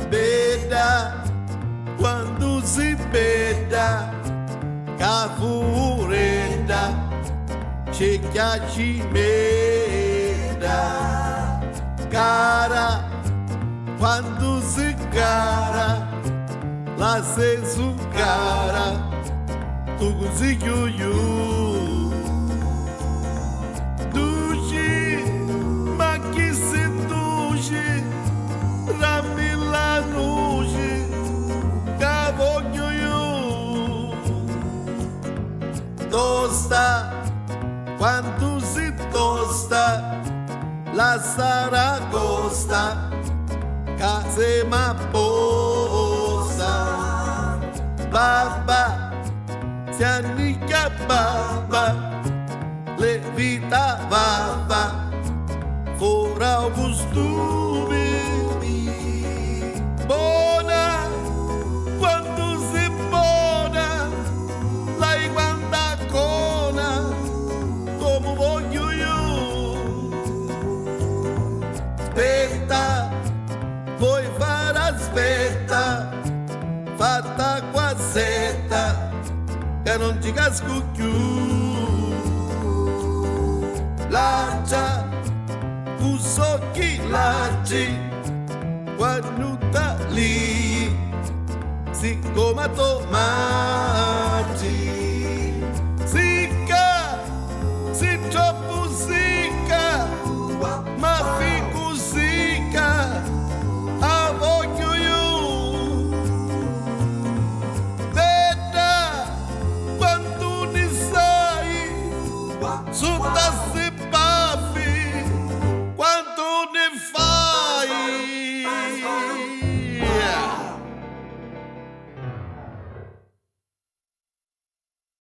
Beda quando si beda, cafurenda, c'è chi meda. Cara, quando si cara, la se su cara, tu così io. Duci, ma chi si duci, rammi la luce, che voglio io. Tosta, quando si tosta, la Saragosta, case ma posa. Babba, si annica babba, le vita babba, fora costumi. Buona, quando si buona, lei quanta cona, come voglio io. Aspetta, vuoi fare aspetta, fatta quassetta, che non ti casco più. Lancia, uso chi laggi, quando sta lì, siccome tomati, sicca, si troppo